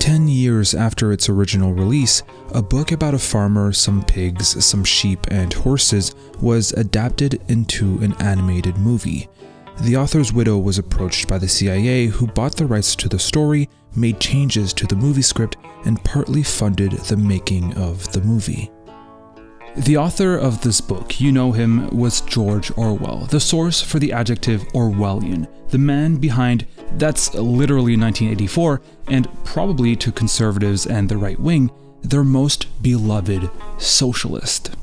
10 years after its original release, a book about a farmer, some pigs, some sheep, and horses was adapted into an animated movie. The author's widow was approached by the CIA, who bought the rights to the story, made changes to the movie script, and partly funded the making of the movie. The author of this book, you know him, was George Orwell, the source for the adjective Orwellian, the man behind That's Literally 1984, and probably to conservatives and the right wing, their most beloved socialist.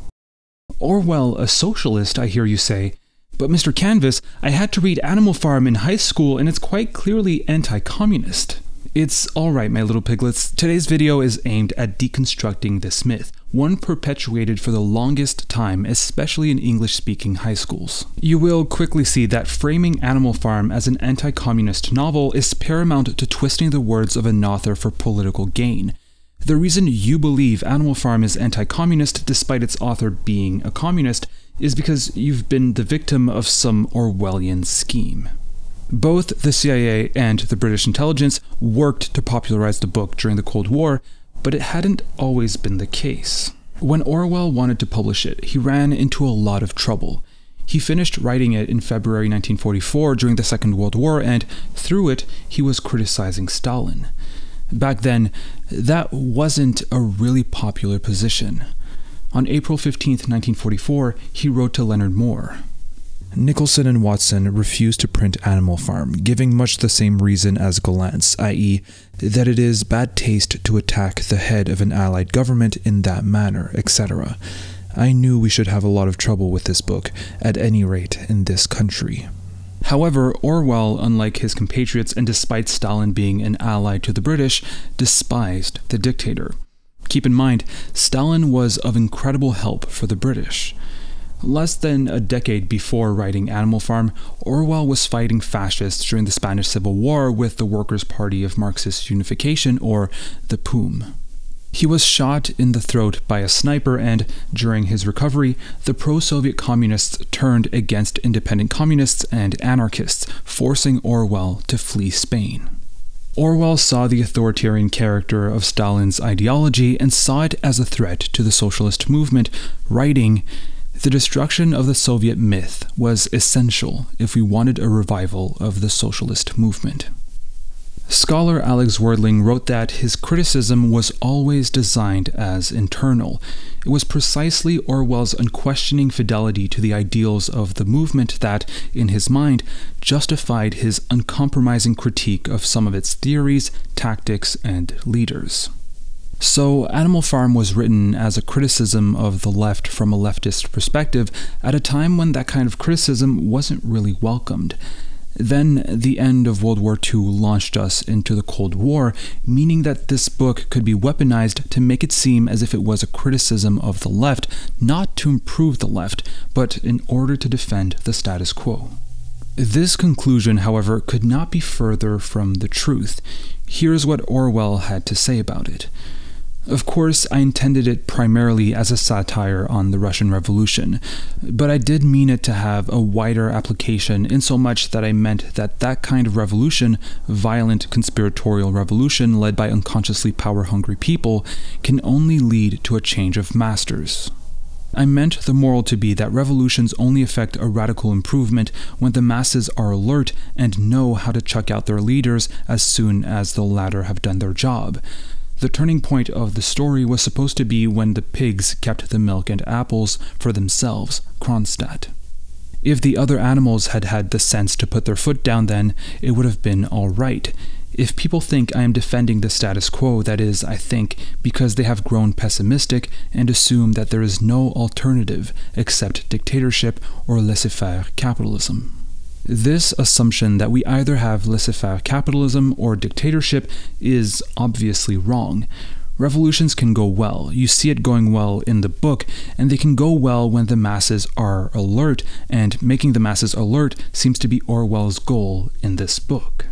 Orwell, a socialist, I hear you say? But Mr. Canvas, I had to read Animal Farm in high school and it's quite clearly anti-communist. It's alright, my little piglets. Today's video is aimed at deconstructing this myth, one perpetuated for the longest time, especially in English-speaking high schools. You will quickly see that framing Animal Farm as an anti-communist novel is paramount to twisting the words of an author for political gain. The reason you believe Animal Farm is anti-communist despite its author being a communist is because you've been the victim of some Orwellian scheme. Both the CIA and the British intelligence worked to popularize the book during the Cold War, but it hadn't always been the case. When Orwell wanted to publish it, he ran into a lot of trouble. He finished writing it in February 1944 during the Second World War, and through it, he was criticizing Stalin. Back then, that wasn't a really popular position. On April 15, 1944, he wrote to Leonard Moore. Nicholson and Watson refused to print Animal Farm, giving much the same reason as Gallant's, i.e., that it is bad taste to attack the head of an allied government in that manner, etc. I knew we should have a lot of trouble with this book, at any rate in this country. However, Orwell, unlike his compatriots and despite Stalin being an ally to the British, despised the dictator. Keep in mind, Stalin was of incredible help for the British. Less than a decade before writing Animal Farm, Orwell was fighting fascists during the Spanish Civil War with the Workers' Party of Marxist Unification, or the POUM. He was shot in the throat by a sniper, and during his recovery, the pro-Soviet communists turned against independent communists and anarchists, forcing Orwell to flee Spain. Orwell saw the authoritarian character of Stalin's ideology and saw it as a threat to the socialist movement, writing, "The destruction of the Soviet myth was essential if we wanted a revival of the socialist movement." Scholar Alex Wordling wrote that his criticism was always designed as internal. It was precisely Orwell's unquestioning fidelity to the ideals of the movement that, in his mind, justified his uncompromising critique of some of its theories, tactics, and leaders. So, Animal Farm was written as a criticism of the left from a leftist perspective at a time when that kind of criticism wasn't really welcomed. Then, the end of World War II launched us into the Cold War, meaning that this book could be weaponized to make it seem as if it was a criticism of the left, not to improve the left, but in order to defend the status quo. This conclusion, however, could not be further from the truth. Here's what Orwell had to say about it. Of course, I intended it primarily as a satire on the Russian Revolution, but I did mean it to have a wider application insomuch that I meant that that kind of revolution, violent conspiratorial revolution led by unconsciously power-hungry people, can only lead to a change of masters. I meant the moral to be that revolutions only affect a radical improvement when the masses are alert and know how to chuck out their leaders as soon as the latter have done their job. The turning point of the story was supposed to be when the pigs kept the milk and apples for themselves, Kronstadt. If the other animals had had the sense to put their foot down then, it would have been all right. If people think I am defending the status quo, that is, I think, because they have grown pessimistic and assume that there is no alternative except dictatorship or laissez-faire capitalism. This assumption that we either have laissez-faire capitalism or dictatorship is obviously wrong. Revolutions can go well. You see it going well in the book, and they can go well when the masses are alert, and making the masses alert seems to be Orwell's goal in this book.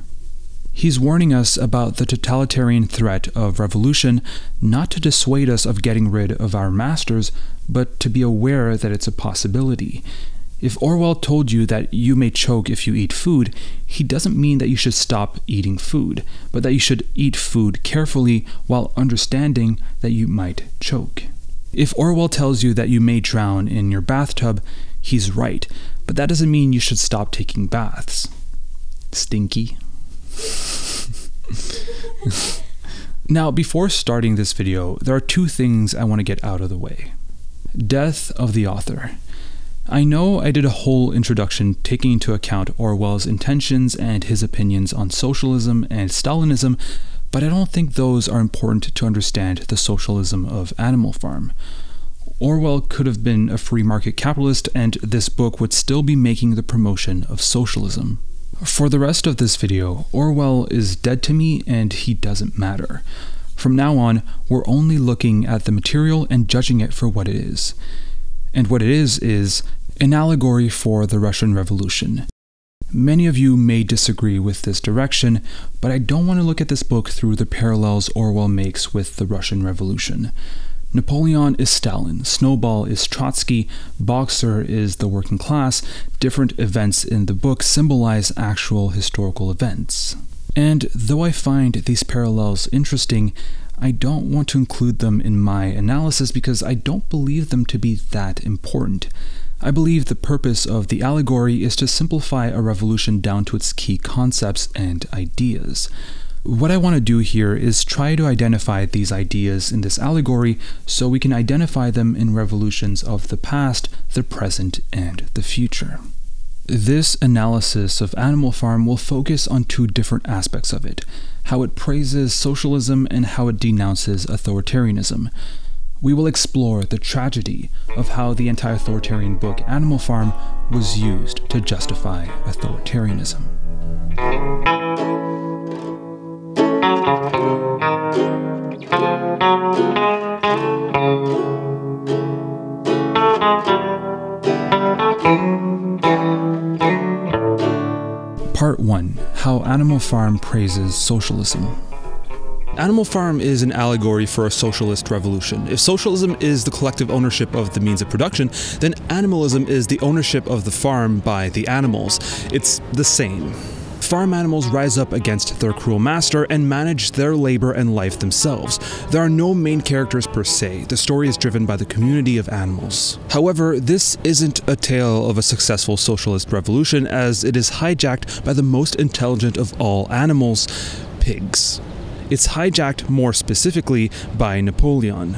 He's warning us about the totalitarian threat of revolution, not to dissuade us of getting rid of our masters, but to be aware that it's a possibility. If Orwell told you that you may choke if you eat food, he doesn't mean that you should stop eating food, but that you should eat food carefully while understanding that you might choke. If Orwell tells you that you may drown in your bathtub, he's right, but that doesn't mean you should stop taking baths. Stinky. Now, before starting this video, there are two things I want to get out of the way. Death of the author. I know I did a whole introduction taking into account Orwell's intentions and his opinions on socialism and Stalinism, but I don't think those are important to understand the socialism of Animal Farm. Orwell could have been a free market capitalist, and this book would still be making the promotion of socialism. For the rest of this video, Orwell is dead to me and he doesn't matter. From now on, we're only looking at the material and judging it for what it is. And what it is an allegory for the Russian Revolution. Many of you may disagree with this direction, but I don't want to look at this book through the parallels Orwell makes with the Russian Revolution. Napoleon is Stalin, Snowball is Trotsky, Boxer is the working class. Different events in the book symbolize actual historical events. And though I find these parallels interesting, I don't want to include them in my analysis because I don't believe them to be that important. I believe the purpose of the allegory is to simplify a revolution down to its key concepts and ideas. What I want to do here is try to identify these ideas in this allegory so we can identify them in revolutions of the past, the present, and the future. This analysis of Animal Farm will focus on two different aspects of it: how it praises socialism and how it denounces authoritarianism. We will explore the tragedy of how the anti-authoritarian book Animal Farm was used to justify authoritarianism. Part 1. How Animal Farm praises socialism. Animal Farm is an allegory for a socialist revolution. If socialism is the collective ownership of the means of production, then animalism is the ownership of the farm by the animals. It's the same. Farm animals rise up against their cruel master and manage their labor and life themselves. There are no main characters per se. The story is driven by the community of animals. However, this isn't a tale of a successful socialist revolution, as it is hijacked by the most intelligent of all animals, pigs. It's hijacked more specifically by Napoleon.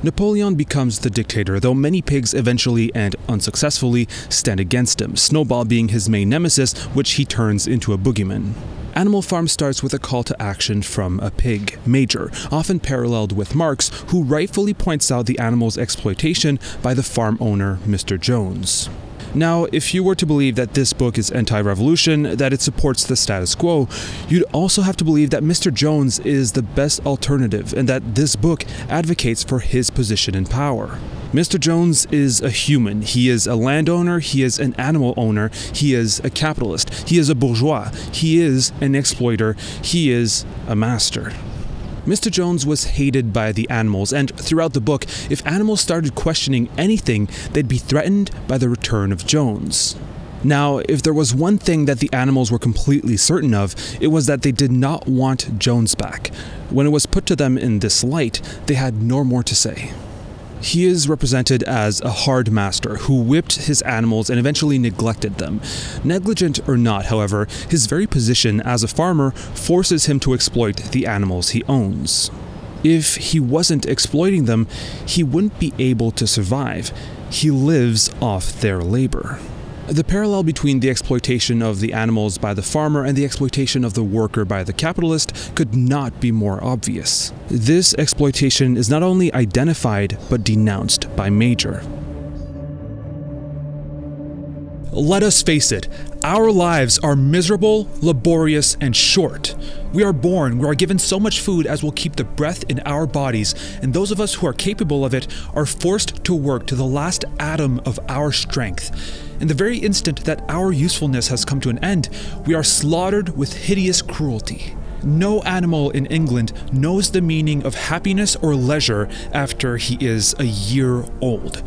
Napoleon becomes the dictator, though many pigs eventually and unsuccessfully stand against him, Snowball being his main nemesis, which he turns into a boogeyman. Animal Farm starts with a call to action from a pig, Major, often paralleled with Marx, who rightfully points out the animal's exploitation by the farm owner, Mr. Jones. Now, if you were to believe that this book is anti-revolution, that it supports the status quo, you'd also have to believe that Mr. Jones is the best alternative and that this book advocates for his position in power. Mr. Jones is a human. He is a landowner, he is an animal owner, he is a capitalist, he is a bourgeois, he is an exploiter, he is a master. Mr. Jones was hated by the animals, and throughout the book, if animals started questioning anything, they'd be threatened by the return of Jones. Now, if there was one thing that the animals were completely certain of, it was that they did not want Jones back. When it was put to them in this light, they had no more to say. He is represented as a hard master who whipped his animals and eventually neglected them. Negligent or not, however, his very position as a farmer forces him to exploit the animals he owns. If he wasn't exploiting them, he wouldn't be able to survive. He lives off their labor. The parallel between the exploitation of the animals by the farmer and the exploitation of the worker by the capitalist could not be more obvious. This exploitation is not only identified, but denounced by Major. Let us face it, our lives are miserable, laborious, and short. We are born, we are given so much food as will keep the breath in our bodies, and those of us who are capable of it are forced to work to the last atom of our strength. In the very instant that our usefulness has come to an end, we are slaughtered with hideous cruelty. No animal in England knows the meaning of happiness or leisure after he is a year old.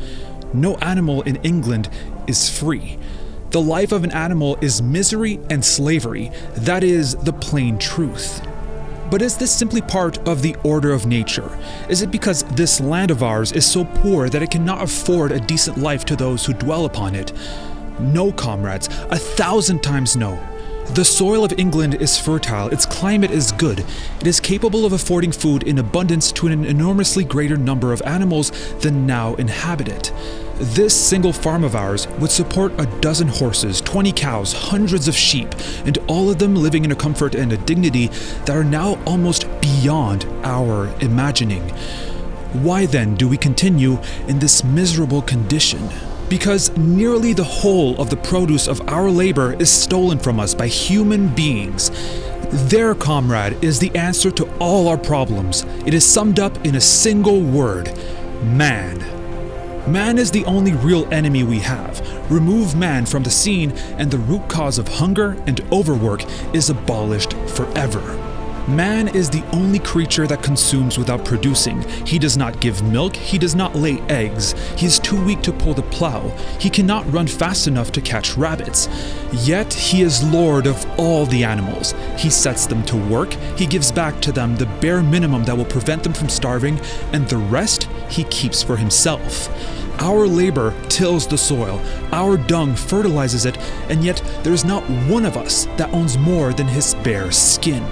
no animal in England is free. The life of an animal is misery and slavery. That is the plain truth. But is this simply part of the order of nature? Is it because this land of ours is so poor that it cannot afford a decent life to those who dwell upon it? No, comrades, 1,000 times no. The soil of England is fertile, its climate is good, it is capable of affording food in abundance to an enormously greater number of animals than now inhabit it. This single farm of ours would support a dozen horses, 20 cows, hundreds of sheep, and all of them living in a comfort and a dignity that are now almost beyond our imagining. Why then do we continue in this miserable condition? Because nearly the whole of the produce of our labor is stolen from us by human beings. There, comrade, is the answer to all our problems. It is summed up in a single word: man. Man is the only real enemy we have. Remove man from the scene and the root cause of hunger and overwork is abolished forever. Man is the only creature that consumes without producing. He does not give milk, he does not lay eggs, he is too weak to pull the plow, he cannot run fast enough to catch rabbits. Yet he is lord of all the animals. He sets them to work, he gives back to them the bare minimum that will prevent them from starving, and the rest he keeps for himself. Our labor tills the soil, our dung fertilizes it, and yet there is not one of us that owns more than his bare skin.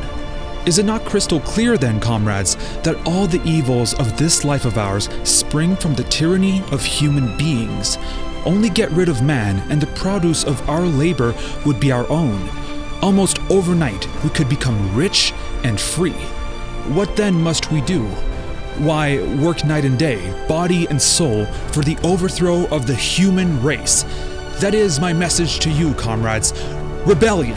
Is it not crystal clear then, comrades, that all the evils of this life of ours spring from the tyranny of human beings? Only get rid of man, and the produce of our labor would be our own. Almost overnight, we could become rich and free. What then must we do? Why, work night and day, body and soul, for the overthrow of the human race. That is my message to you, comrades. Rebellion!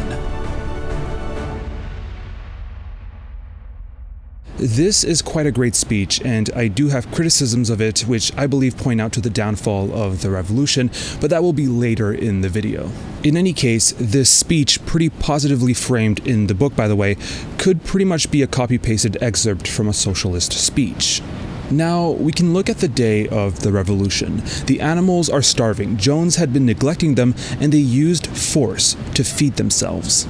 This is quite a great speech, and I do have criticisms of it, which I believe point out to the downfall of the revolution, but that will be later in the video. In any case, this speech, pretty positively framed in the book by the way, could pretty much be a copy-pasted excerpt from a socialist speech. Now, we can look at the day of the revolution. The animals are starving, Jones had been neglecting them, and they used force to feed themselves.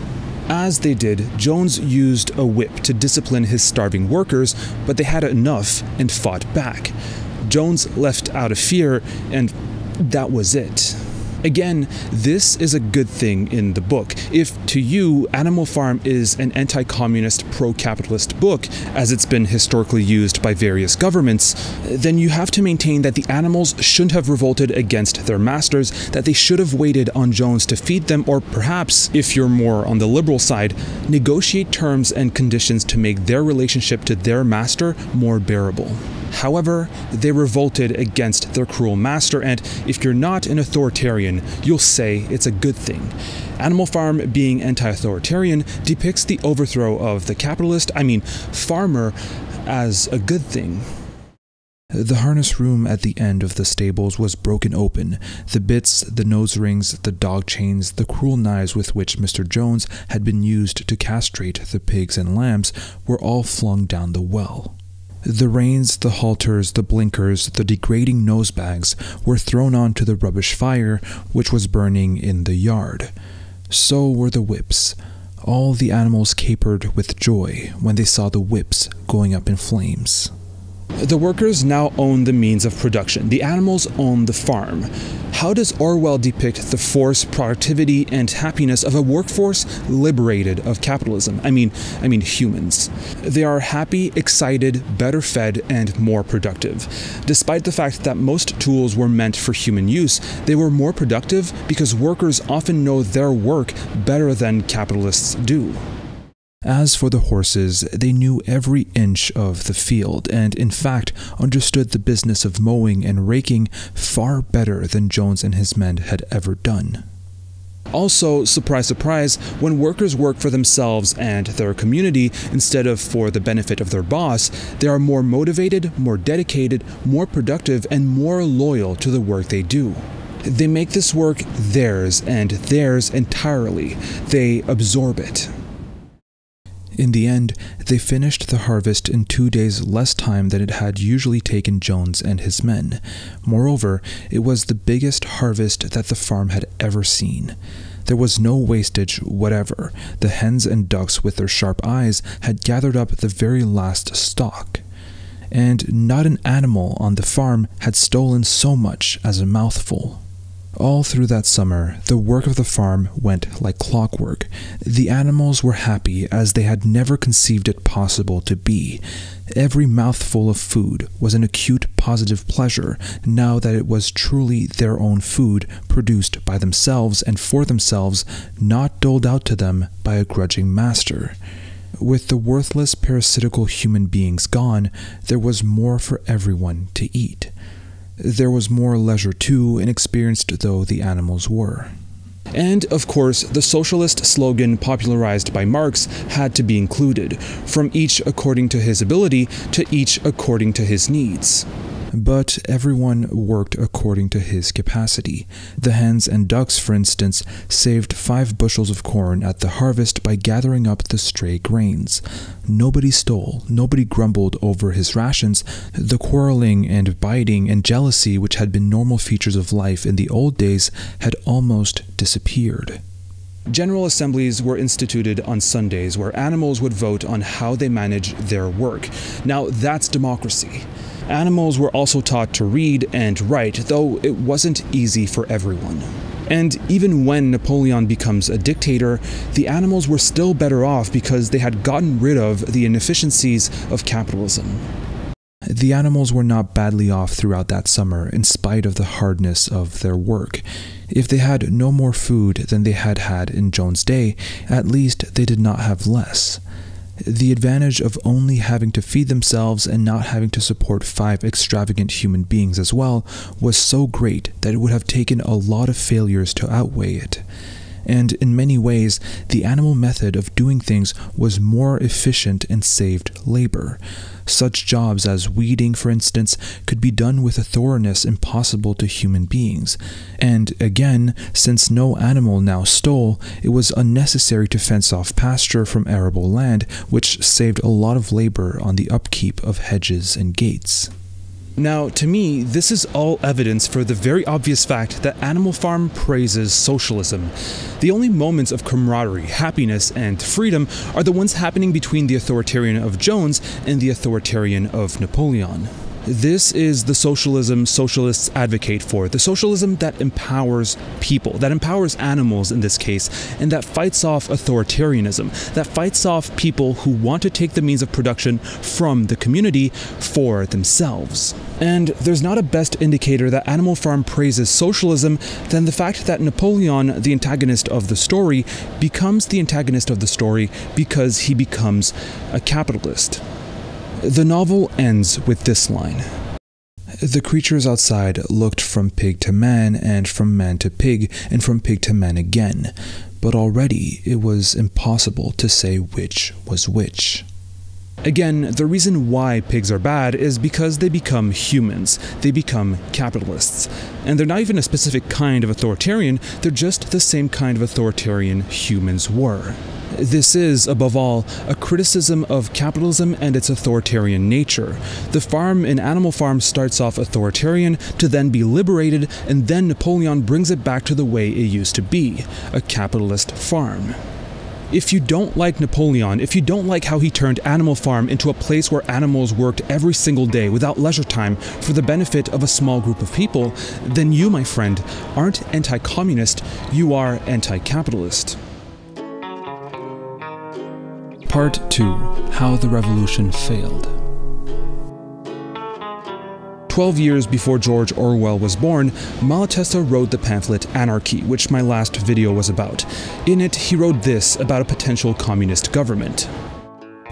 As they did, Jones used a whip to discipline his starving workers, but they had enough and fought back. Jones left out of fear, and that was it. Again, this is a good thing in the book. If, to you, Animal Farm is an anti-communist, pro-capitalist book, as it's been historically used by various governments, then you have to maintain that the animals shouldn't have revolted against their masters, that they should have waited on Jones to feed them, or perhaps, if you're more on the liberal side, negotiate terms and conditions to make their relationship to their master more bearable. However, they revolted against their cruel master, and if you're not an authoritarian, you'll say it's a good thing. Animal Farm, being anti-authoritarian, depicts the overthrow of the farmer, as a good thing. The harness room at the end of the stables was broken open. The bits, the nose rings, the dog chains, the cruel knives with which Mr. Jones had been used to castrate the pigs and lambs were all flung down the well. The reins, the halters, the blinkers, the degrading nosebags were thrown onto the rubbish fire which was burning in the yard. So were the whips. All the animals capered with joy when they saw the whips going up in flames. The workers now own the means of production. The animals own the farm. How does Orwell depict the force, productivity, and happiness of a workforce liberated of capitalism? I mean humans. They are happy, excited, better fed, and more productive. Despite the fact that most tools were meant for human use, they were more productive because workers often know their work better than capitalists do. As for the horses, they knew every inch of the field, and in fact understood the business of mowing and raking far better than Jones and his men had ever done. Also, surprise surprise, when workers work for themselves and their community instead of for the benefit of their boss, they are more motivated, more dedicated, more productive, and more loyal to the work they do. They make this work theirs, and theirs entirely. They absorb it. In the end, they finished the harvest in 2 days less time than it had usually taken Jones and his men. Moreover, it was the biggest harvest that the farm had ever seen. There was no wastage whatever. The hens and ducks with their sharp eyes had gathered up the very last stock. And not an animal on the farm had stolen so much as a mouthful. All through that summer, the work of the farm went like clockwork. The animals were happy as they had never conceived it possible to be. Every mouthful of food was an acute positive pleasure, now that it was truly their own food, produced by themselves and for themselves, not doled out to them by a grudging master. With the worthless parasitical human beings gone, there was more for everyone to eat. There was more leisure too, inexperienced though the animals were. And, of course, the socialist slogan popularized by Marx had to be included, from each according to his ability to each according to his needs. But everyone worked according to his capacity. The hens and ducks, for instance, saved 5 bushels of corn at the harvest by gathering up the stray grains. Nobody stole, nobody grumbled over his rations. The quarreling and biting and jealousy which had been normal features of life in the old days had almost disappeared. General assemblies were instituted on Sundays where animals would vote on how they manage their work. Now that's democracy. Animals were also taught to read and write, though it wasn't easy for everyone. And even when Napoleon becomes a dictator, the animals were still better off because they had gotten rid of the inefficiencies of capitalism. The animals were not badly off throughout that summer, in spite of the hardness of their work. If they had no more food than they had had in Jones' day, at least they did not have less. The advantage of only having to feed themselves and not having to support 5 extravagant human beings as well was so great that it would have taken a lot of failures to outweigh it. And in many ways, the animal method of doing things was more efficient and saved labor. Such jobs as weeding, for instance, could be done with a thoroughness impossible to human beings. And again, since no animal now stole, it was unnecessary to fence off pasture from arable land, which saved a lot of labor on the upkeep of hedges and gates. Now, to me, this is all evidence for the very obvious fact that Animal Farm praises socialism. The only moments of camaraderie, happiness, and freedom are the ones happening between the authoritarian of Jones and the authoritarian of Napoleon. This is the socialism socialists advocate for, the socialism that empowers people, that empowers animals in this case, and that fights off authoritarianism, that fights off people who want to take the means of production from the community for themselves. And there's not a best indicator that Animal Farm praises socialism than the fact that Napoleon, the antagonist of the story, becomes the antagonist of the story because he becomes a capitalist. The novel ends with this line. The creatures outside looked from pig to man, and from man to pig, and from pig to man again, but already it was impossible to say which was which. Again, the reason why pigs are bad is because they become humans, they become capitalists. And they're not even a specific kind of authoritarian, they're just the same kind of authoritarian humans were. This is, above all, a criticism of capitalism and its authoritarian nature. The farm in Animal Farm starts off authoritarian to then be liberated, and then Napoleon brings it back to the way it used to be, a capitalist farm. If you don't like Napoleon, if you don't like how he turned Animal Farm into a place where animals worked every single day without leisure time for the benefit of a small group of people, then you, my friend, aren't anti-communist, you are anti-capitalist. Part 2. How the Revolution Failed. 12 years before George Orwell was born, Malatesta wrote the pamphlet Anarchy, which my last video was about. In it, he wrote this about a potential communist government.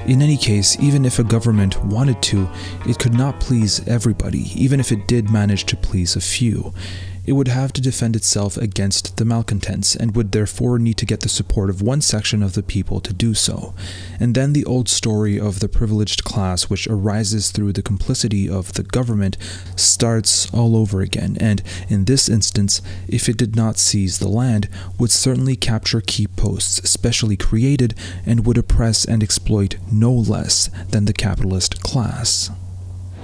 In any case, even if a government wanted to, it could not please everybody, even if it did manage to please a few. it would have to defend itself against the malcontents and would therefore need to get the support of one section of the people to do so. And then the old story of the privileged class, which arises through the complicity of the government, starts all over again, and in this instance, if it did not seize the land, would certainly capture key posts specially created and would oppress and exploit no less than the capitalist class.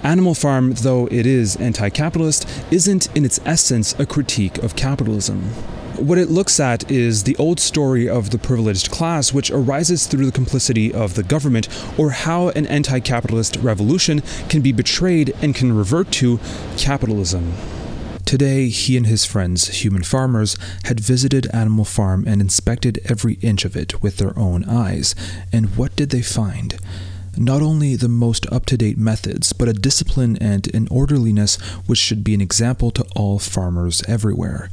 Animal Farm, though it is anti-capitalist, isn't in its essence a critique of capitalism. What it looks at is the old story of the privileged class, which arises through the complicity of the government, or how an anti-capitalist revolution can be betrayed and can revert to capitalism. Today, he and his friends, human farmers, had visited Animal Farm and inspected every inch of it with their own eyes. And what did they find? Not only the most up-to-date methods, but a discipline and an orderliness which should be an example to all farmers everywhere.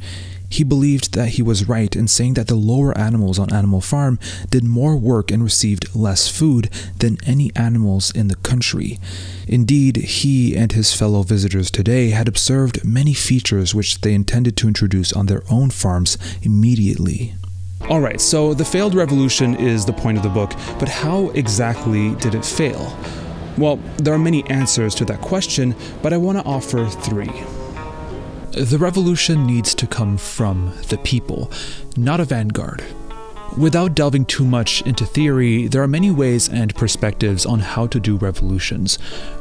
He believed that he was right in saying that the lower animals on Animal Farm did more work and received less food than any animals in the country. Indeed, he and his fellow visitors today had observed many features which they intended to introduce on their own farms immediately. Alright, so the failed revolution is the point of the book, but how exactly did it fail? Well, there are many answers to that question, but I want to offer three. The revolution needs to come from the people, not a vanguard. Without delving too much into theory, there are many ways and perspectives on how to do revolutions.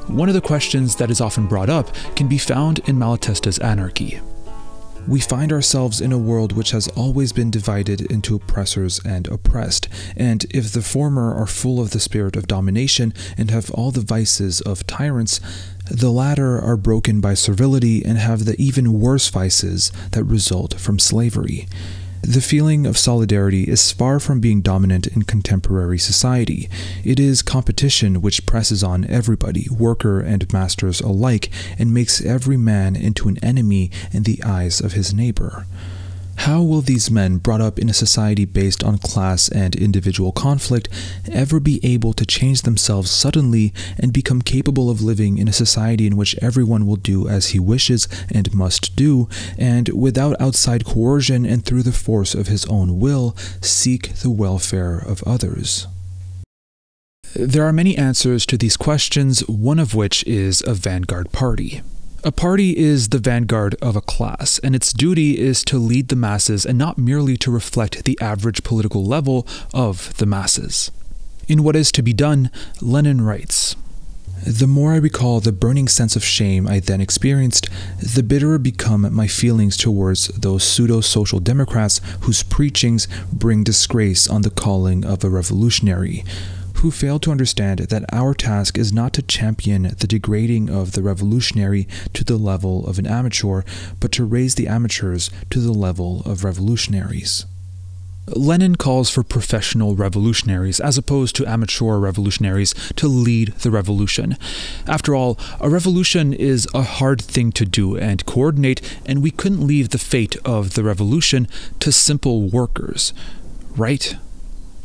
One of the questions that is often brought up can be found in Malatesta's Anarchy. We find ourselves in a world which has always been divided into oppressors and oppressed, and if the former are full of the spirit of domination and have all the vices of tyrants, the latter are broken by servility and have the even worse vices that result from slavery. The feeling of solidarity is far from being dominant in contemporary society. It is competition which presses on everybody, worker and masters alike, and makes every man into an enemy in the eyes of his neighbor. How will these men, brought up in a society based on class and individual conflict, ever be able to change themselves suddenly and become capable of living in a society in which everyone will do as he wishes and must do, and without outside coercion and through the force of his own will, seek the welfare of others? There are many answers to these questions, one of which is a vanguard party. A party is the vanguard of a class, and its duty is to lead the masses and not merely to reflect the average political level of the masses. In What Is to Be Done, Lenin writes, "The more I recall the burning sense of shame I then experienced, the bitterer become my feelings towards those pseudo-social democrats whose preachings bring disgrace on the calling of a revolutionary, who fail to understand that our task is not to champion the degrading of the revolutionary to the level of an amateur, but to raise the amateurs to the level of revolutionaries." Lenin calls for professional revolutionaries, as opposed to amateur revolutionaries, to lead the revolution. After all, a revolution is a hard thing to do and coordinate, and we couldn't leave the fate of the revolution to simple workers, right?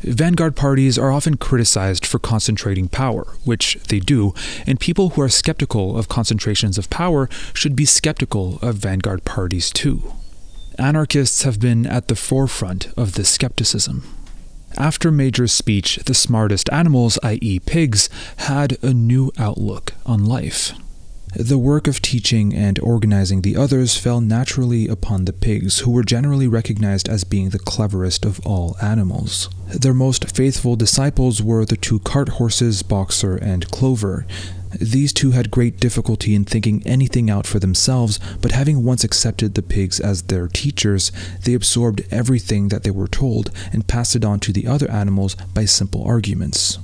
Vanguard parties are often criticized for concentrating power, which they do, and people who are skeptical of concentrations of power should be skeptical of vanguard parties too. Anarchists have been at the forefront of this skepticism. After Major's speech, the smartest animals, i.e. pigs, had a new outlook on life. The work of teaching and organizing the others fell naturally upon the pigs, who were generally recognized as being the cleverest of all animals. Their most faithful disciples were the two cart horses, Boxer and Clover. These two had great difficulty in thinking anything out for themselves, but having once accepted the pigs as their teachers, they absorbed everything that they were told and passed it on to the other animals by simple arguments.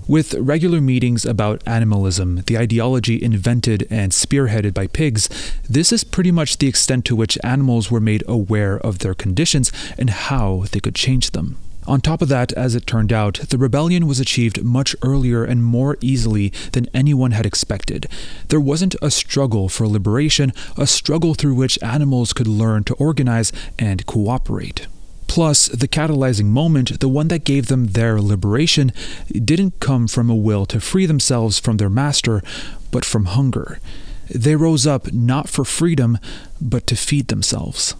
With regular meetings about animalism, the ideology invented and spearheaded by pigs, this is pretty much the extent to which animals were made aware of their conditions and how they could change them. On top of that, as it turned out, the rebellion was achieved much earlier and more easily than anyone had expected. There wasn't a struggle for liberation, a struggle through which animals could learn to organize and cooperate. Plus, the catalyzing moment, the one that gave them their liberation, didn't come from a will to free themselves from their master, but from hunger. They rose up not for freedom, but to feed themselves.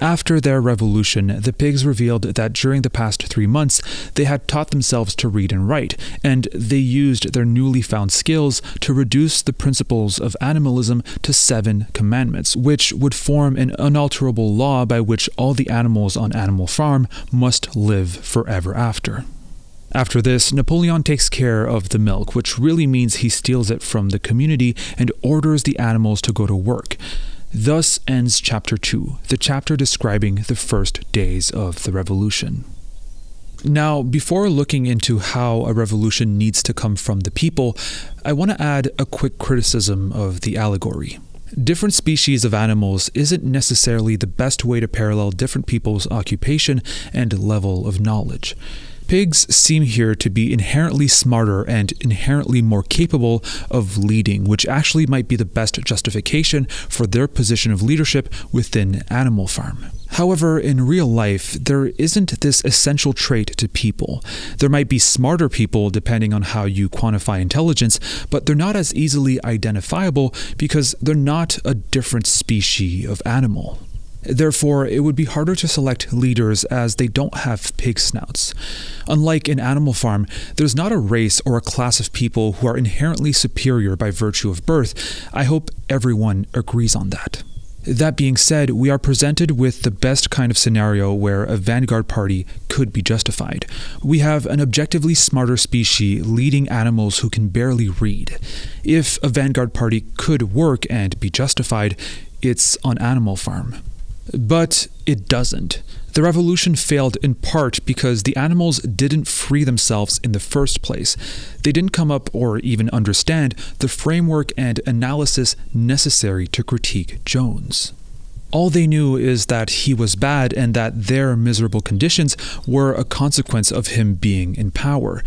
After their revolution, the pigs revealed that during the past 3 months, they had taught themselves to read and write, and they used their newly found skills to reduce the principles of animalism to 7 commandments, which would form an unalterable law by which all the animals on Animal Farm must live forever after. After this, Napoleon takes care of the milk, which really means he steals it from the community and orders the animals to go to work. Thus ends Chapter 2, the chapter describing the first days of the revolution. Now, before looking into how a revolution needs to come from the people, I want to add a quick criticism of the allegory. Different species of animals isn't necessarily the best way to parallel different people's occupation and level of knowledge. Pigs seem here to be inherently smarter and inherently more capable of leading, which actually might be the best justification for their position of leadership within Animal Farm. However, in real life, there isn't this essential trait to people. There might be smarter people depending on how you quantify intelligence, but they're not as easily identifiable because they're not a different species of animal. Therefore, it would be harder to select leaders as they don't have pig snouts. Unlike in Animal Farm, there's not a race or a class of people who are inherently superior by virtue of birth. I hope everyone agrees on that. That being said, we are presented with the best kind of scenario where a vanguard party could be justified. We have an objectively smarter species leading animals who can barely read. If a vanguard party could work and be justified, it's on Animal Farm. But it doesn't. The revolution failed in part because the animals didn't free themselves in the first place. They didn't come up or even understand the framework and analysis necessary to critique Jones. All they knew is that he was bad and that their miserable conditions were a consequence of him being in power.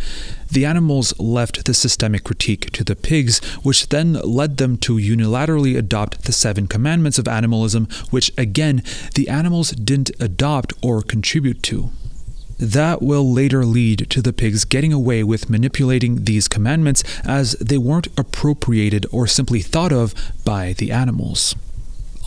The animals left the systemic critique to the pigs, which then led them to unilaterally adopt the 7 commandments of animalism, which again, the animals didn't adopt or contribute to. That will later lead to the pigs getting away with manipulating these commandments as they weren't appropriated or simply thought of by the animals.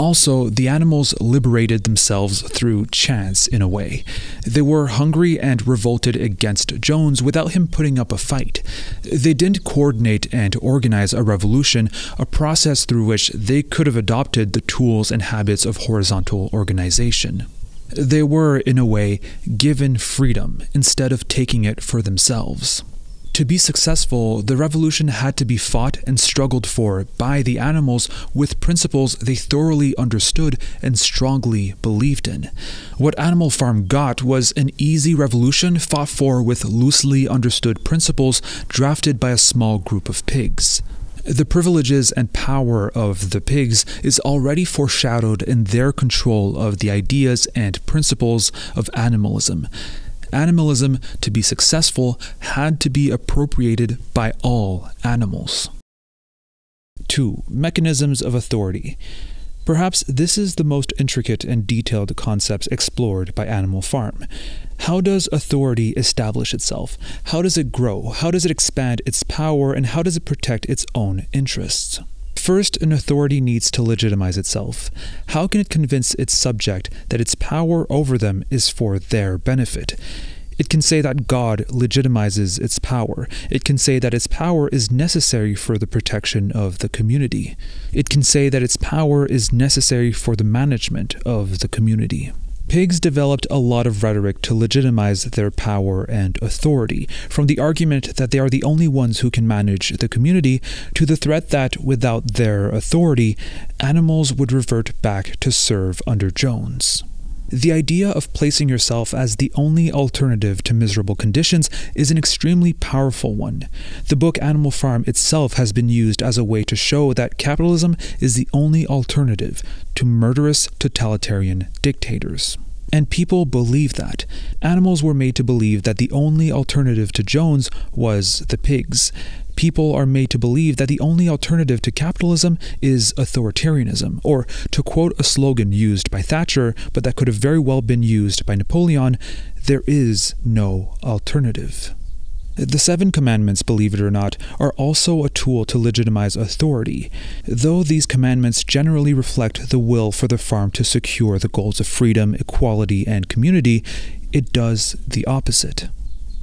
Also, the animals liberated themselves through chance in a way. They were hungry and revolted against Jones without him putting up a fight. They didn't coordinate and organize a revolution, a process through which they could have adopted the tools and habits of horizontal organization. They were, in a way, given freedom instead of taking it for themselves. To be successful, the revolution had to be fought and struggled for by the animals with principles they thoroughly understood and strongly believed in. What Animal Farm got was an easy revolution fought for with loosely understood principles drafted by a small group of pigs. The privileges and power of the pigs is already foreshadowed in their control of the ideas and principles of animalism. Animalism, to be successful, had to be appropriated by all animals. 2. Mechanisms of authority. Perhaps this is the most intricate and detailed concepts explored by Animal Farm. How does authority establish itself? How does it grow? How does it expand its power? And how does it protect its own interests? First, an authority needs to legitimize itself. How can it convince its subject that its power over them is for their benefit? It can say that God legitimizes its power. It can say that its power is necessary for the protection of the community. It can say that its power is necessary for the management of the community. Pigs developed a lot of rhetoric to legitimize their power and authority, from the argument that they are the only ones who can manage the community to the threat that, without their authority, animals would revert back to serve under Jones. The idea of placing yourself as the only alternative to miserable conditions is an extremely powerful one. The book Animal Farm itself has been used as a way to show that capitalism is the only alternative to murderous totalitarian dictators. And people believe that. Animals were made to believe that the only alternative to Jones was the pigs. People are made to believe that the only alternative to capitalism is authoritarianism, or to quote a slogan used by Thatcher, but that could have very well been used by Napoleon, there is no alternative. The 7 Commandments, believe it or not, are also a tool to legitimize authority. Though these commandments generally reflect the will for the farm to secure the goals of freedom, equality, and community, it does the opposite.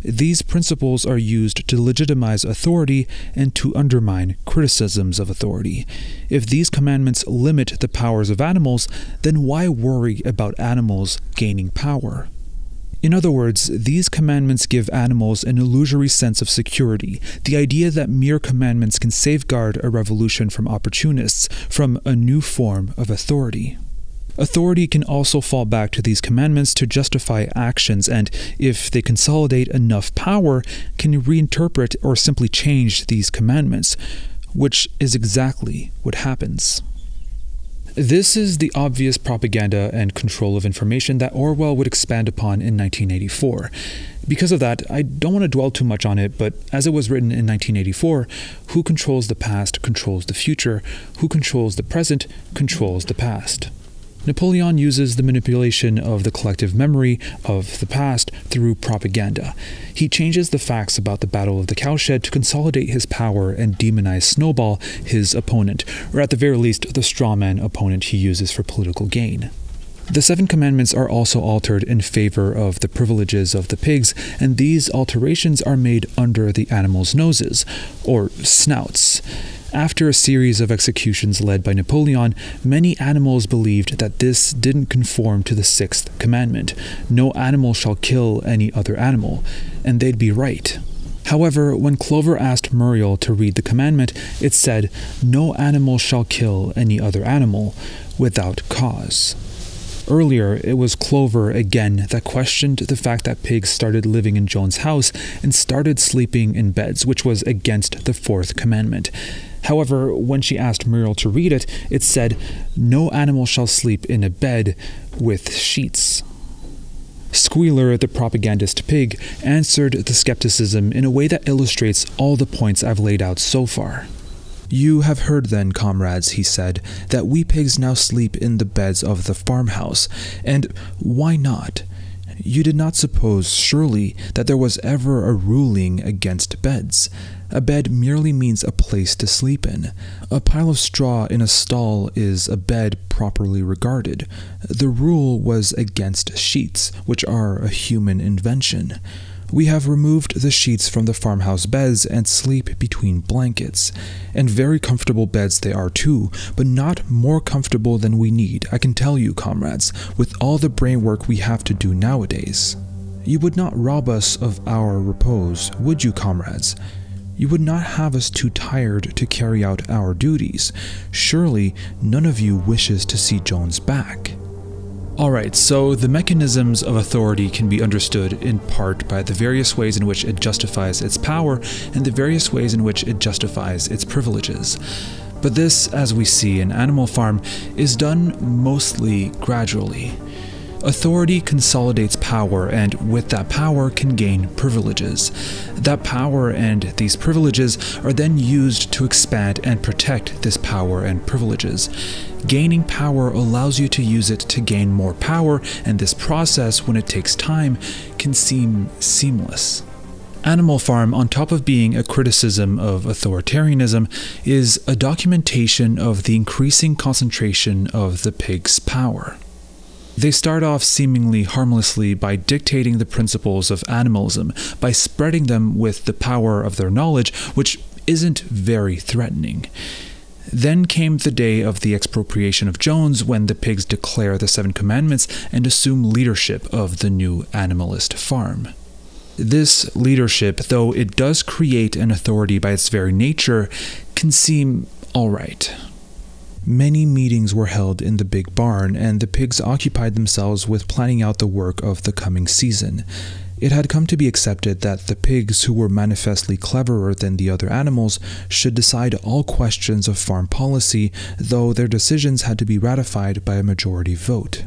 These principles are used to legitimize authority and to undermine criticisms of authority. If these commandments limit the powers of animals, then why worry about animals gaining power? In other words, these commandments give animals an illusory sense of security, the idea that mere commandments can safeguard a revolution from opportunists, from a new form of authority. Authority can also fall back to these commandments to justify actions, and if they consolidate enough power, can reinterpret or simply change these commandments, which is exactly what happens. This is the obvious propaganda and control of information that Orwell would expand upon in 1984. Because of that, I don't want to dwell too much on it, but as it was written in 1984, who controls the past controls the future, who controls the present controls the past. Napoleon uses the manipulation of the collective memory of the past through propaganda. He changes the facts about the Battle of the Cowshed to consolidate his power and demonize Snowball, his opponent, or at the very least, the strawman opponent he uses for political gain. The 7 Commandments are also altered in favor of the privileges of the pigs, and these alterations are made under the animals' noses, or snouts. After a series of executions led by Napoleon, many animals believed that this didn't conform to the 6th commandment, no animal shall kill any other animal, and they'd be right. However, when Clover asked Muriel to read the commandment, it said, no animal shall kill any other animal without cause. Earlier, it was Clover again that questioned the fact that pigs started living in Joan's house and started sleeping in beds, which was against the 4th commandment. However, when she asked Muriel to read it, it said, no animal shall sleep in a bed with sheets. Squealer, the propagandist pig, answered the skepticism in a way that illustrates all the points I've laid out so far. You have heard then, comrades, he said, that we pigs now sleep in the beds of the farmhouse, and why not? You did not suppose, surely, that there was ever a ruling against beds. A bed merely means a place to sleep in. A pile of straw in a stall is a bed properly regarded. The rule was against sheets, which are a human invention. We have removed the sheets from the farmhouse beds and sleep between blankets. And very comfortable beds they are too, but not more comfortable than we need, I can tell you, comrades, with all the brain work we have to do nowadays. You would not rob us of our repose, would you, comrades? You would not have us too tired to carry out our duties. Surely none of you wishes to see Jones back. Alright, so the mechanisms of authority can be understood in part by the various ways in which it justifies its power and the various ways in which it justifies its privileges. But this, as we see in Animal Farm, is done mostly gradually. Authority consolidates power, and with that power can gain privileges. That power and these privileges are then used to expand and protect this power and privileges. Gaining power allows you to use it to gain more power, and this process, when it takes time, can seem seamless. Animal Farm, on top of being a criticism of authoritarianism, is a documentation of the increasing concentration of the pig's power. They start off seemingly harmlessly by dictating the principles of animalism, by spreading them with the power of their knowledge, which isn't very threatening. Then came the day of the expropriation of Jones, when the pigs declare the 7 Commandments and assume leadership of the new animalist farm. This leadership, though it does create an authority by its very nature, can seem alright. Many meetings were held in the big barn, and the pigs occupied themselves with planning out the work of the coming season. It had come to be accepted that the pigs, who were manifestly cleverer than the other animals, should decide all questions of farm policy, though their decisions had to be ratified by a majority vote.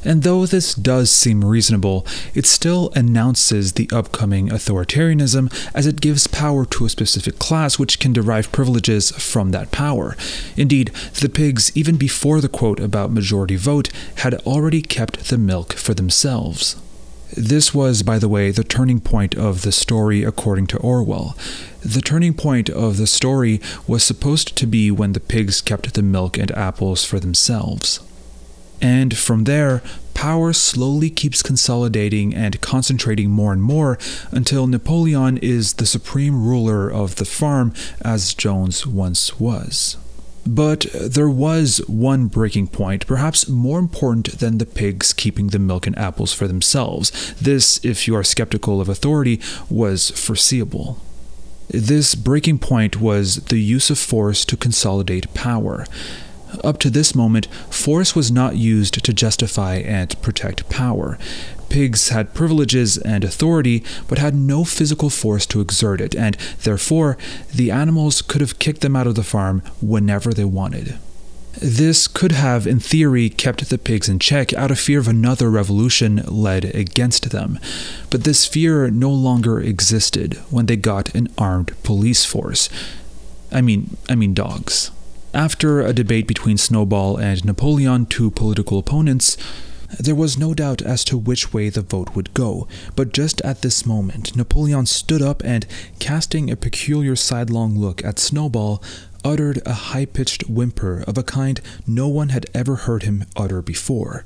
And though this does seem reasonable, it still announces the upcoming authoritarianism, as it gives power to a specific class which can derive privileges from that power. Indeed, the pigs, even before the quote about majority vote, had already kept the milk for themselves. This was, by the way, the turning point of the story according to Orwell. The turning point of the story was supposed to be when the pigs kept the milk and apples for themselves. And from there, power slowly keeps consolidating and concentrating more and more until Napoleon is the supreme ruler of the farm, as Jones once was. But there was one breaking point, perhaps more important than the pigs keeping the milk and apples for themselves. This, if you are skeptical of authority, was foreseeable. This breaking point was the use of force to consolidate power. Up to this moment, force was not used to justify and protect power. Pigs had privileges and authority, but had no physical force to exert it, and therefore, the animals could have kicked them out of the farm whenever they wanted. This could have, in theory, kept the pigs in check out of fear of another revolution led against them. But this fear no longer existed when they got an armed police force. I mean dogs. After a debate between Snowball and Napoleon, two political opponents, there was no doubt as to which way the vote would go, but just at this moment, Napoleon stood up and, casting a peculiar sidelong look at Snowball, uttered a high-pitched whimper of a kind no one had ever heard him utter before.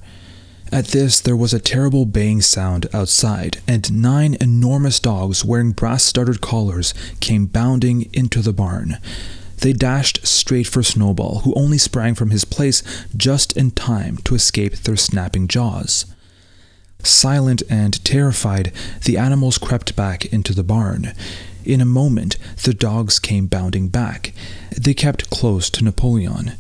At this, there was a terrible baying sound outside, and 9 enormous dogs wearing brass-studded collars came bounding into the barn. They dashed straight for Snowball, who only sprang from his place just in time to escape their snapping jaws. Silent and terrified, the animals crept back into the barn. In a moment, the dogs came bounding back. They kept close to Napoleon.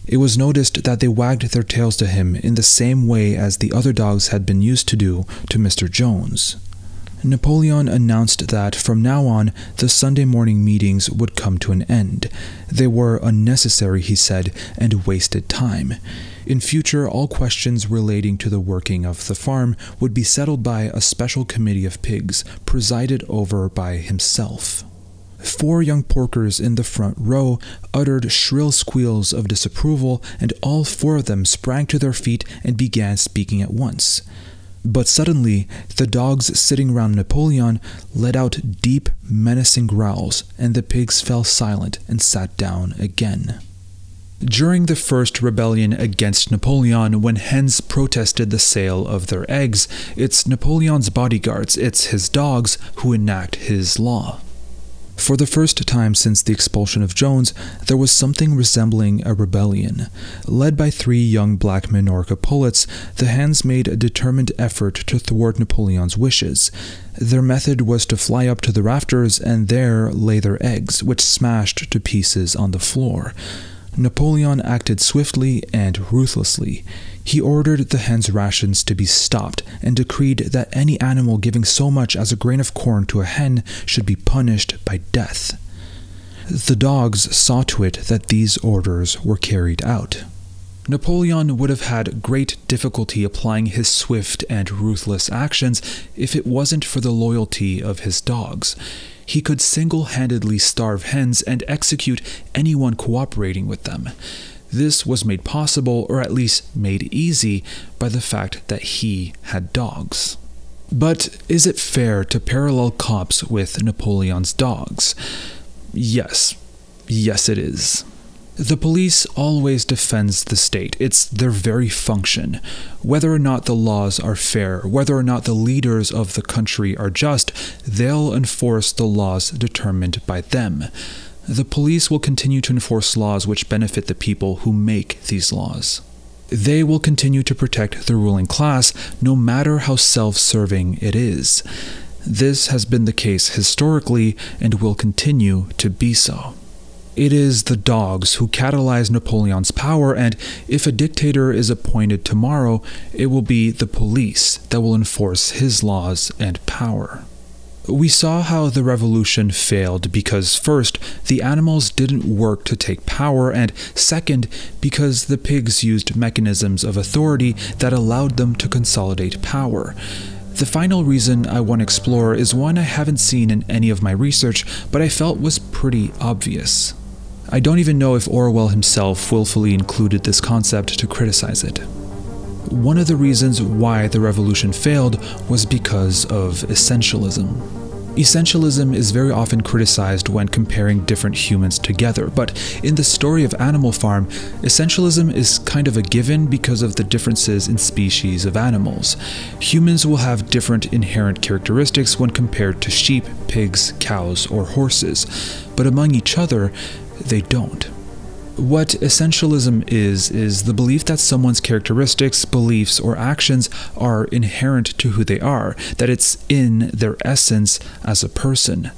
It was noticed that they wagged their tails to him in the same way as the other dogs had been used to do to Mr. Jones. Napoleon announced that from now on, the Sunday morning meetings would come to an end. They were unnecessary, he said, and wasted time. In future, all questions relating to the working of the farm would be settled by a special committee of pigs, presided over by himself. 4 young porkers in the front row uttered shrill squeals of disapproval, and all 4 of them sprang to their feet and began speaking at once. But suddenly, the dogs sitting round Napoleon let out deep, menacing growls, and the pigs fell silent and sat down again. During the first rebellion against Napoleon, when hens protested the sale of their eggs, it's Napoleon's bodyguards, it's his dogs, who enact his law. For the first time since the expulsion of Jones, there was something resembling a rebellion. Led by 3 young black Minorca pullets, the hens made a determined effort to thwart Napoleon's wishes. Their method was to fly up to the rafters and there lay their eggs, which smashed to pieces on the floor. Napoleon acted swiftly and ruthlessly. He ordered the hens' rations to be stopped and decreed that any animal giving so much as a grain of corn to a hen should be punished by death. The dogs saw to it that these orders were carried out. Napoleon would have had great difficulty applying his swift and ruthless actions if it wasn't for the loyalty of his dogs. He could single-handedly starve hens and execute anyone cooperating with them. This was made possible, or at least made easy, by the fact that he had dogs. But is it fair to parallel cops with Napoleon's dogs? Yes. Yes, it is. The police always defends the state. It's their very function. Whether or not the laws are fair, whether or not the leaders of the country are just, they'll enforce the laws determined by them. The police will continue to enforce laws which benefit the people who make these laws. They will continue to protect the ruling class, no matter how self-serving it is. This has been the case historically and will continue to be so. It is the dogs who catalyze Napoleon's power, and if a dictator is appointed tomorrow, it will be the police that will enforce his laws and power. We saw how the revolution failed because, first, the animals didn't work to take power, and second, because the pigs used mechanisms of authority that allowed them to consolidate power. The final reason I want to explore is one I haven't seen in any of my research, but I felt was pretty obvious. I don't even know if Orwell himself willfully included this concept to criticize it. One of the reasons why the revolution failed was because of essentialism. Essentialism is very often criticized when comparing different humans together, but in the story of Animal Farm, essentialism is kind of a given because of the differences in species of animals. Humans will have different inherent characteristics when compared to sheep, pigs, cows, or horses, but among each other, they don't. What essentialism is the belief that someone's characteristics, beliefs, or actions are inherent to who they are, that it's in their essence as a person.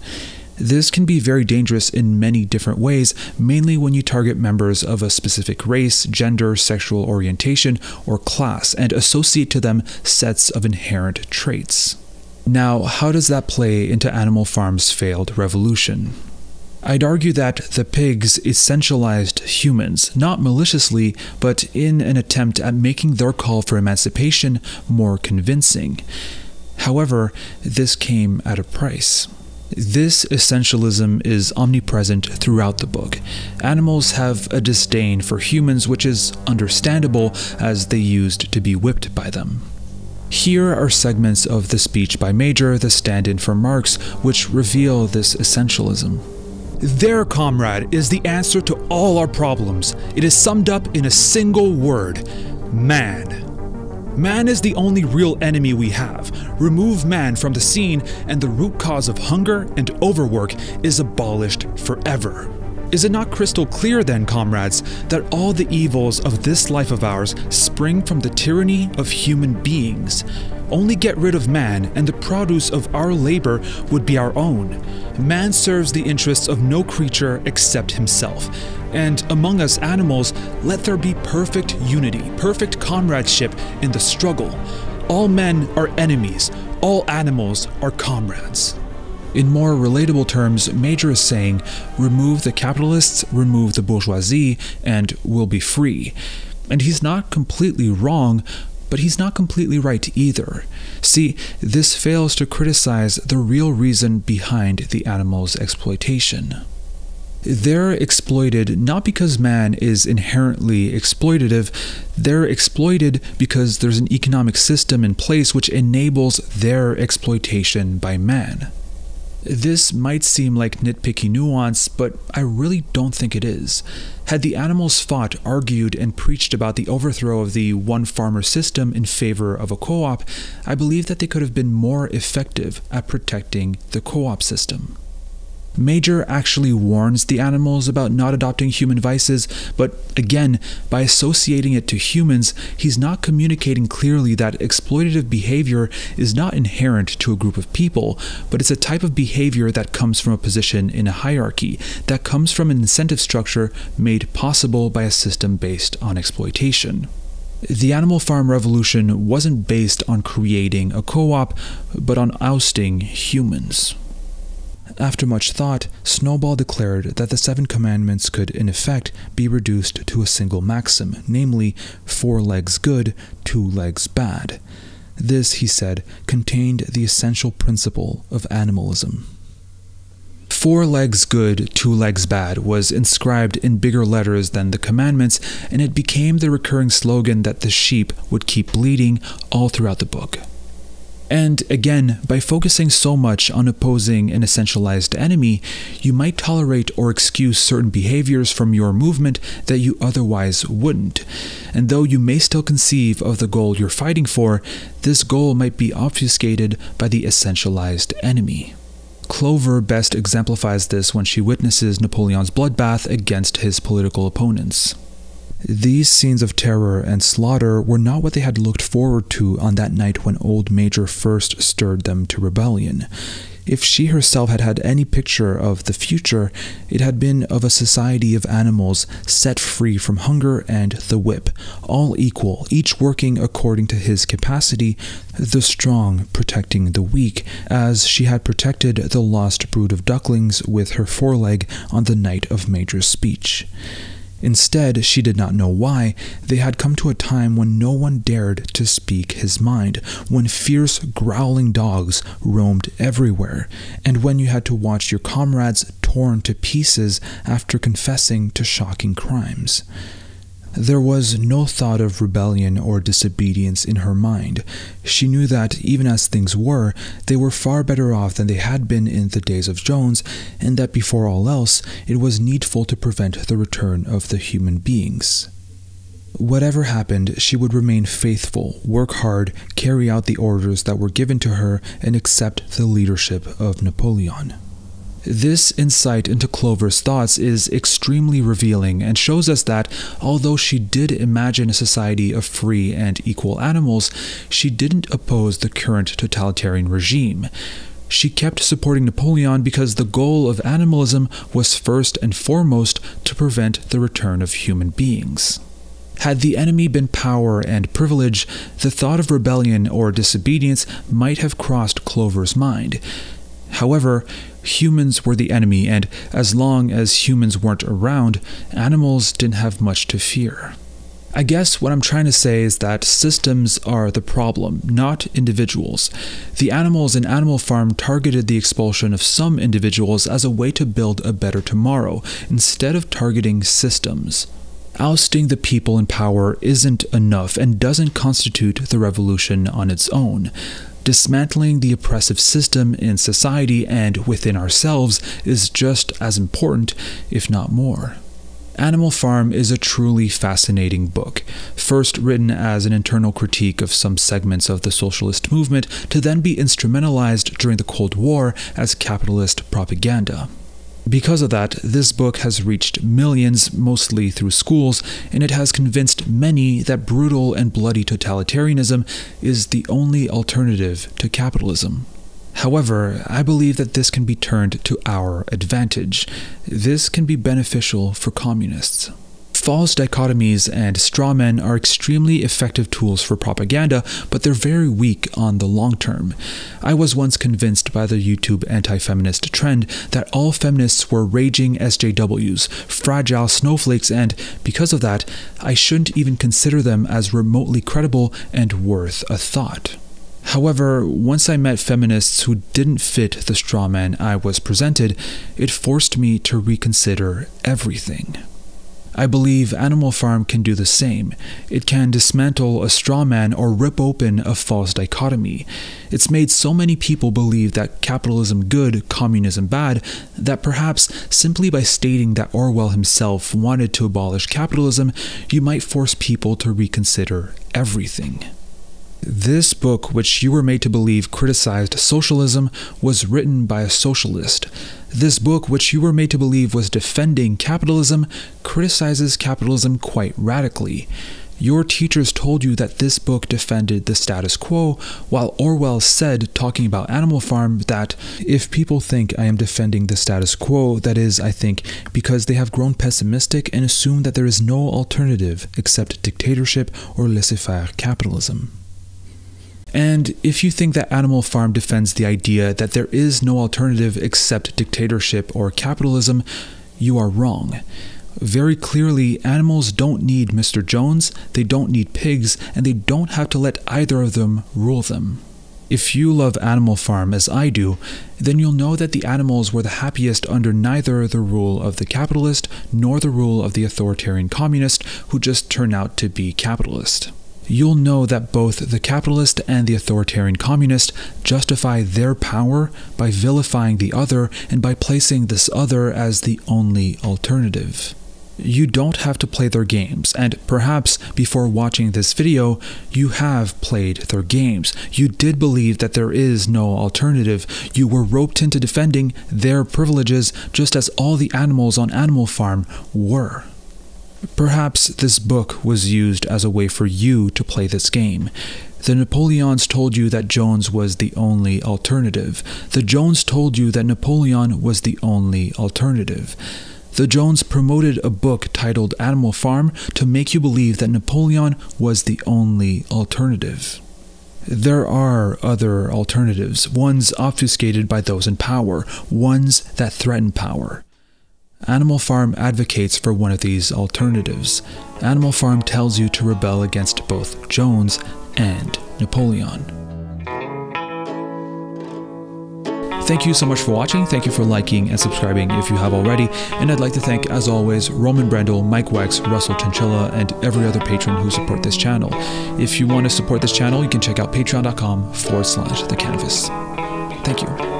This can be very dangerous in many different ways, mainly when you target members of a specific race, gender, sexual orientation, or class, and associate to them sets of inherent traits. Now, how does that play into Animal Farm's failed revolution? I'd argue that the pigs essentialized humans, not maliciously, but in an attempt at making their call for emancipation more convincing. However, this came at a price. This essentialism is omnipresent throughout the book. Animals have a disdain for humans, which is understandable as they used to be whipped by them. Here are segments of the speech by Major, the stand-in for Marx, which reveal this essentialism. There, comrade, is the answer to all our problems. It is summed up in a single word: man. Man is the only real enemy we have. Remove man from the scene, and the root cause of hunger and overwork is abolished forever. Is it not crystal clear then, comrades, that all the evils of this life of ours spring from the tyranny of human beings? Only get rid of man, and the produce of our labor would be our own. Man serves the interests of no creature except himself. And among us animals, let there be perfect unity, perfect comradeship in the struggle. All men are enemies, all animals are comrades. In more relatable terms, Major is saying, remove the capitalists, remove the bourgeoisie, and we'll be free. And he's not completely wrong, but he's not completely right either. See, this fails to criticize the real reason behind the animals' exploitation. They're exploited not because man is inherently exploitative, they're exploited because there's an economic system in place which enables their exploitation by man. This might seem like nitpicky nuance, but I really don't think it is. Had the animals fought, argued, and preached about the overthrow of the one-farmer system in favor of a co-op, I believe that they could have been more effective at protecting the co-op system. Major actually warns the animals about not adopting human vices, but again, by associating it to humans, he's not communicating clearly that exploitative behavior is not inherent to a group of people, but it's a type of behavior that comes from a position in a hierarchy, that comes from an incentive structure made possible by a system based on exploitation. The Animal Farm revolution wasn't based on creating a co-op, but on ousting humans. After much thought, Snowball declared that the 7 commandments could, in effect, be reduced to a single maxim, namely, 4 legs good, 2 legs bad. This, he said, contained the essential principle of animalism. 4 legs good, 2 legs bad was inscribed in bigger letters than the commandments, and it became the recurring slogan that the sheep would keep bleeding all throughout the book. And again, by focusing so much on opposing an essentialized enemy, you might tolerate or excuse certain behaviors from your movement that you otherwise wouldn't. And though you may still conceive of the goal you're fighting for, this goal might be obfuscated by the essentialized enemy. Clover best exemplifies this when she witnesses Napoleon's bloodbath against his political opponents. These scenes of terror and slaughter were not what they had looked forward to on that night when old Major first stirred them to rebellion. If she herself had had any picture of the future, it had been of a society of animals set free from hunger and the whip, all equal, each working according to his capacity, the strong protecting the weak, as she had protected the lost brood of ducklings with her foreleg on the night of Major's speech. Instead, she did not know why, they had come to a time when no one dared to speak his mind, when fierce, growling dogs roamed everywhere, and when you had to watch your comrades torn to pieces after confessing to shocking crimes. There was no thought of rebellion or disobedience in her mind. She knew that, even as things were, they were far better off than they had been in the days of Jones, and that before all else, it was needful to prevent the return of the human beings. Whatever happened, she would remain faithful, work hard, carry out the orders that were given to her, and accept the leadership of Napoleon. This insight into Clover's thoughts is extremely revealing and shows us that, although she did imagine a society of free and equal animals, she didn't oppose the current totalitarian regime. She kept supporting Napoleon because the goal of animalism was first and foremost to prevent the return of human beings. Had the enemy been power and privilege, the thought of rebellion or disobedience might have crossed Clover's mind. However, humans were the enemy, and as long as humans weren't around, animals didn't have much to fear. I guess what I'm trying to say is that systems are the problem, not individuals. The animals in Animal Farm targeted the expulsion of some individuals as a way to build a better tomorrow, instead of targeting systems. Ousting the people in power isn't enough and doesn't constitute the revolution on its own. Dismantling the oppressive system in society and within ourselves is just as important, if not more. Animal Farm is a truly fascinating book, first written as an internal critique of some segments of the socialist movement to then be instrumentalized during the Cold War as capitalist propaganda. Because of that, this book has reached millions, mostly through schools, and it has convinced many that brutal and bloody totalitarianism is the only alternative to capitalism. However, I believe that this can be turned to our advantage. This can be beneficial for communists. False dichotomies and straw men are extremely effective tools for propaganda, but they're very weak on the long term. I was once convinced by the YouTube anti-feminist trend that all feminists were raging SJWs, fragile snowflakes, and because of that, I shouldn't even consider them as remotely credible and worth a thought. However, once I met feminists who didn't fit the straw man I was presented, it forced me to reconsider everything. I believe Animal Farm can do the same. It can dismantle a straw man or rip open a false dichotomy. It's made so many people believe that capitalism good, communism bad, that perhaps simply by stating that Orwell himself wanted to abolish capitalism, you might force people to reconsider everything. This book, which you were made to believe criticized socialism, was written by a socialist. This book, which you were made to believe was defending capitalism, criticizes capitalism quite radically. Your teachers told you that this book defended the status quo, while Orwell said, talking about Animal Farm, that if people think I am defending the status quo, that is, I think, because they have grown pessimistic and assume that there is no alternative except dictatorship or laissez-faire capitalism. And if you think that Animal Farm defends the idea that there is no alternative except dictatorship or capitalism, you are wrong. Very clearly, animals don't need Mr. Jones, they don't need pigs, and they don't have to let either of them rule them. If you love Animal Farm as I do, then you'll know that the animals were the happiest under neither the rule of the capitalist nor the rule of the authoritarian communist who just turn out to be capitalist. You'll know that both the capitalist and the authoritarian communist justify their power by vilifying the other and by placing this other as the only alternative. You don't have to play their games, and perhaps before watching this video, you have played their games. You did believe that there is no alternative. You were roped into defending their privileges just as all the animals on Animal Farm were. Perhaps this book was used as a way for you to play this game. The Napoleons told you that Jones was the only alternative. The Jones told you that Napoleon was the only alternative. The Jones promoted a book titled Animal Farm to make you believe that Napoleon was the only alternative. There are other alternatives, ones obfuscated by those in power, ones that threaten power. Animal Farm advocates for one of these alternatives. Animal Farm tells you to rebel against both Jones and Napoleon. Thank you so much for watching. Thank you for liking and subscribing if you have already. And I'd like to thank, as always, Roman Brendel, Mike Wex, Russell Chinchilla, and every other patron who support this channel. If you want to support this channel, you can check out patreon.com/thecanvas. Thank you.